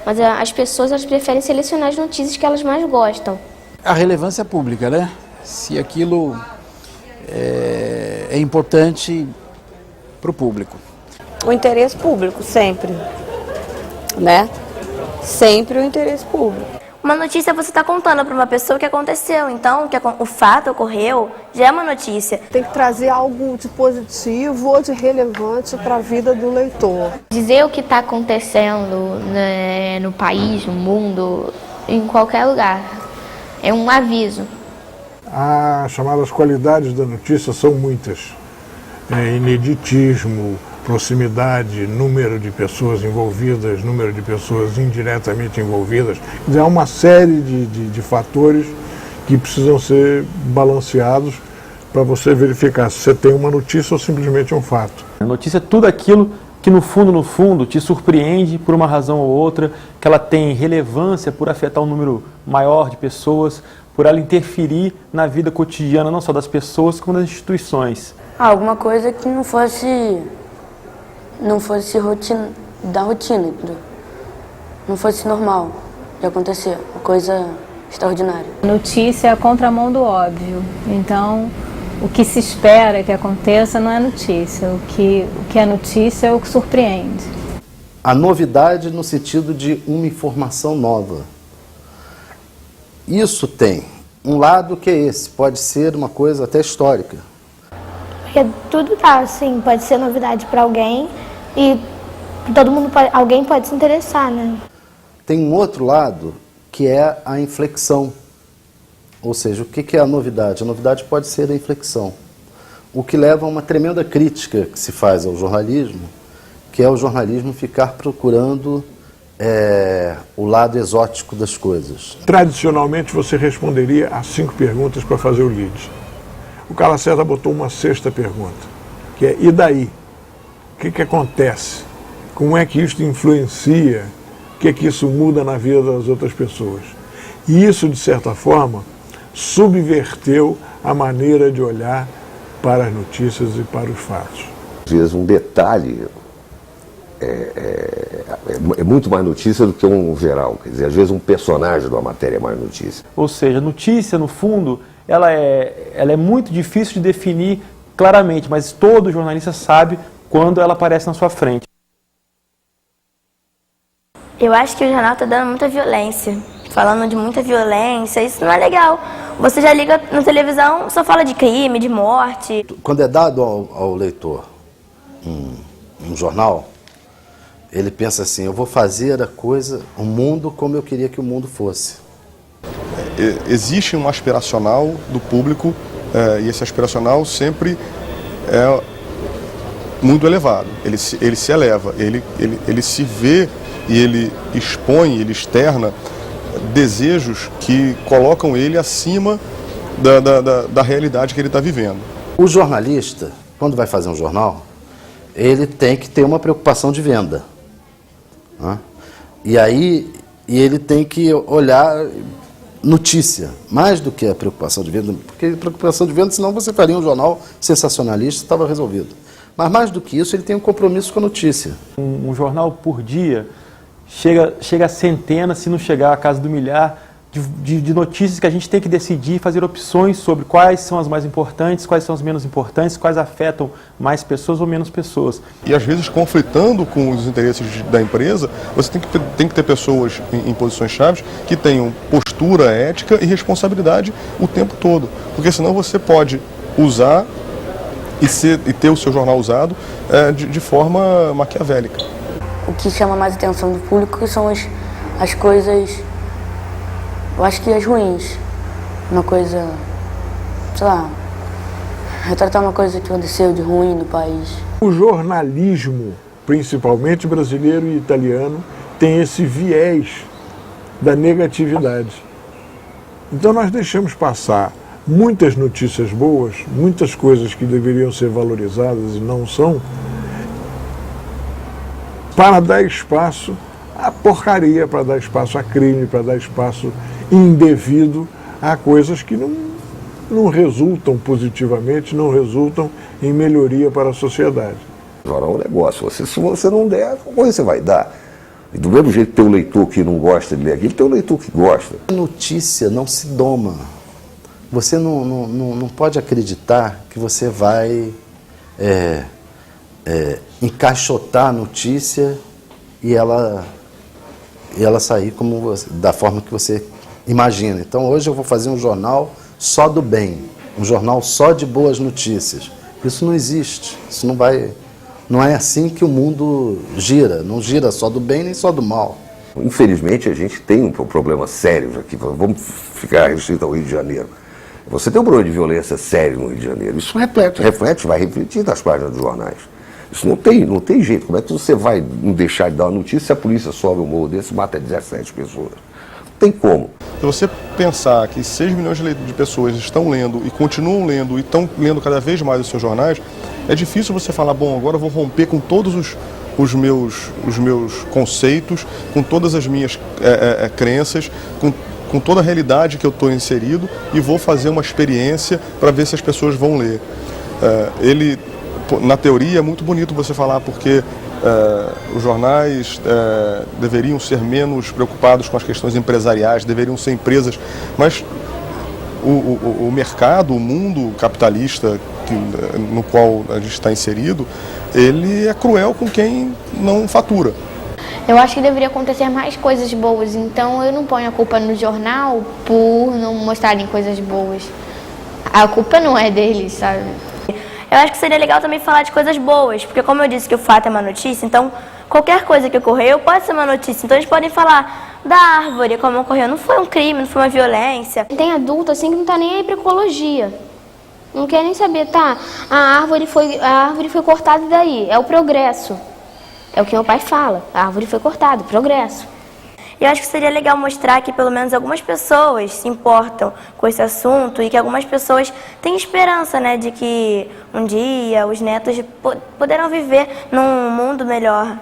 Mas as pessoas elas preferem selecionar as notícias que elas mais gostam. A relevância pública, né? Se aquilo é importante para o público. O interesse público, sempre, né? Sempre o interesse público. Uma notícia você está contando para uma pessoa o que aconteceu, então o fato ocorreu, já é uma notícia. Tem que trazer algo de positivo ou de relevante para a vida do leitor. Dizer o que está acontecendo, né, no país, no mundo, em qualquer lugar. É um aviso. As chamadas qualidades da notícia são muitas. Ineditismo, proximidade, número de pessoas envolvidas, número de pessoas indiretamente envolvidas. Quer dizer, há uma série de fatores que precisam ser balanceados para você verificar se você tem uma notícia ou simplesmente um fato. A notícia é tudo aquilo que no fundo te surpreende por uma razão ou outra, que ela tem relevância por afetar um número maior de pessoas, por ela interferir na vida cotidiana não só das pessoas como das instituições. Alguma coisa que não fosse da rotina, não fosse normal de acontecer, uma coisa extraordinária. Notícia é a contramão do óbvio, então o que se espera que aconteça não é notícia, o que é notícia é o que surpreende. A novidade no sentido de uma informação nova. Isso tem um lado que é esse, pode ser uma coisa até histórica. Porque tudo tá assim, pode ser novidade para alguém e alguém pode se interessar, né? Tem um outro lado que é a inflexão. Ou seja, o que é a novidade? A novidade pode ser a inflexão. O que leva a uma tremenda crítica que se faz ao jornalismo, que é o jornalismo ficar procurando o lado exótico das coisas. Tradicionalmente você responderia a 5 perguntas para fazer o lead. O Calaceta botou uma 6ª pergunta, que é: e daí? O que acontece? Como é que isso influencia? O que é que isso muda na vida das outras pessoas? E isso, de certa forma, subverteu a maneira de olhar para as notícias e para os fatos. Às vezes um detalhe é muito mais notícia do que um geral. Quer dizer, às vezes um personagem de uma matéria é mais notícia. Ou seja, notícia, no fundo, ela é muito difícil de definir claramente, mas todo jornalista sabe quando ela aparece na sua frente. Eu acho que o jornal está dando muita violência, falando de muita violência, isso não é legal. Você já liga na televisão, só fala de crime, de morte. Quando é dado ao leitor um jornal, ele pensa assim: eu vou fazer o mundo como eu queria que o mundo fosse. Existe um aspiracional do público e esse aspiracional sempre é muito elevado. Ele se eleva, ele se vê e ele expõe, ele externa desejos que colocam ele acima da realidade que ele está vivendo. O jornalista, quando vai fazer um jornal, ele tem que ter uma preocupação de venda, né? E ele tem que olhar notícia, mais do que a preocupação de venda, porque preocupação de venda, senão você faria um jornal sensacionalista e estava resolvido. Mas mais do que isso, ele tem um compromisso com a notícia. Um jornal por dia chega a centenas, se não chegar a casa do milhar, de notícias que a gente tem que decidir, fazer opções sobre quais são as mais importantes, quais são as menos importantes, quais afetam mais pessoas ou menos pessoas. E às vezes, conflitando com os interesses da empresa, você tem que ter pessoas em posições chaves que tenham postura, ética e responsabilidade o tempo todo. Porque senão você pode usar e ter o seu jornal usado de forma maquiavélica. O que chama mais atenção do público são as coisas, eu acho que as ruins. Uma coisa, sei lá, retratar uma coisa que aconteceu de ruim no país. O jornalismo, principalmente brasileiro e italiano, tem esse viés da negatividade. Então nós deixamos passar muitas notícias boas, muitas coisas que deveriam ser valorizadas e não são, para dar espaço à porcaria, para dar espaço a crime, para dar espaço indevido a coisas que não resultam positivamente, não resultam em melhoria para a sociedade. Agora é um negócio, se você não der, como você vai dar? E do mesmo jeito que tem um leitor que não gosta de ler aquilo, tem um leitor que gosta. A notícia não se doma. Você não pode acreditar que você vai encaixotar a notícia e ela sair da forma que você imagina. Então hoje eu vou fazer um jornal só do bem, um jornal só de boas notícias. Isso não existe, isso não é assim que o mundo gira, não gira só do bem nem só do mal. Infelizmente a gente tem um problema sério aqui, vamos ficar restrito ao Rio de Janeiro. Você tem um problema de violência sério no Rio de Janeiro, isso reflete, vai refletir nas páginas dos jornais. Isso não tem jeito, como é que você vai não deixar de dar uma notícia se a polícia sobe um morro desse e mata 17 pessoas? Não tem como. Se você pensar que 6 milhões de pessoas estão lendo e continuam lendo e estão lendo cada vez mais os seus jornais, é difícil você falar, bom, agora eu vou romper com todos os meus conceitos, com todas as minhas crenças, com toda a realidade que eu estou inserido e vou fazer uma experiência para ver se as pessoas vão ler. Na teoria é muito bonito você falar porque os jornais deveriam ser menos preocupados com as questões empresariais, deveriam ser empresas, mas o mercado, o mundo capitalista no qual a gente está inserido, ele é cruel com quem não fatura. Eu acho que deveria acontecer mais coisas boas, então eu não ponho a culpa no jornal por não mostrarem coisas boas. A culpa não é deles, sabe? Eu acho que seria legal também falar de coisas boas, porque como eu disse que o fato é uma notícia, então qualquer coisa que ocorreu pode ser uma notícia. Então eles podem falar da árvore, como ocorreu, não foi um crime, não foi uma violência. Tem adulto assim que não tá nem aí pra ecologia. Não quer nem saber, tá? A árvore foi cortada e daí? É o progresso. É o que meu pai fala. A árvore foi cortada, progresso. E eu acho que seria legal mostrar que pelo menos algumas pessoas se importam com esse assunto e que algumas pessoas têm esperança, né, de que um dia os netos poderão viver num mundo melhor.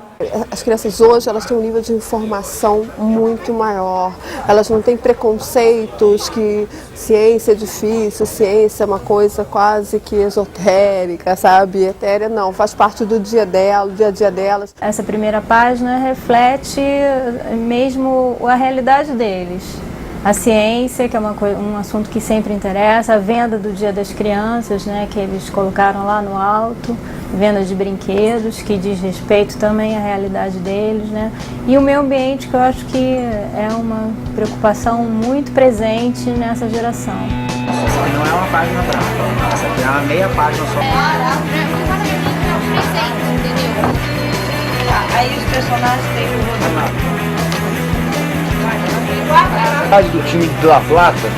As crianças hoje, elas têm um nível de informação muito maior. Elas não têm preconceitos que ciência é difícil, ciência é uma coisa quase que esotérica, sabe? Etérea não, faz parte do dia a dia delas. Essa primeira página reflete mesmo a realidade deles. A ciência, que é um assunto que sempre interessa, a venda do Dia das Crianças, né, que eles colocaram lá no alto, venda de brinquedos, que diz respeito também à realidade deles, né, e o meio ambiente, que eu acho que é uma preocupação muito presente nessa geração. Não é uma página branca, essa aqui é uma meia página só. Aí os personagens têm o outro. Do time de La Plata. Você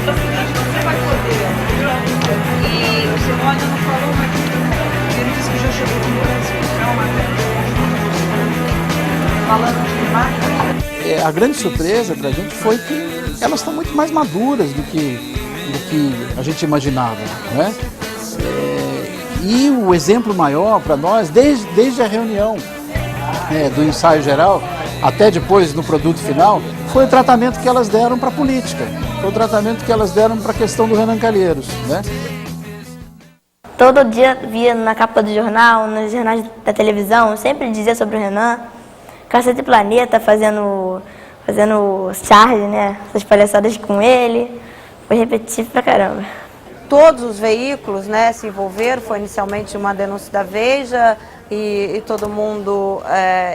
vai poder. E o Simão ainda não falou, mas ele disse que já chegou no Brasil. É uma falando de marca. A grande surpresa para a gente foi que elas estão muito mais maduras do que a gente imaginava, né? E o exemplo maior para nós, desde a reunião do ensaio geral, até depois no produto final, foi o tratamento que elas deram para a política, foi o tratamento que elas deram para a questão do Renan Calheiros, né? Todo dia via na capa do jornal, nos jornais da televisão, sempre dizia sobre o Renan, Cacete Planeta fazendo charge, né? Essas palhaçadas com ele, foi repetitivo pra caramba. Todos os veículos, né, se envolveram, foi inicialmente uma denúncia da Veja e todo mundo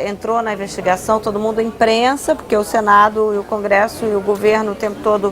entrou na investigação, todo mundo, a imprensa, porque o Senado e o Congresso e o governo o tempo todo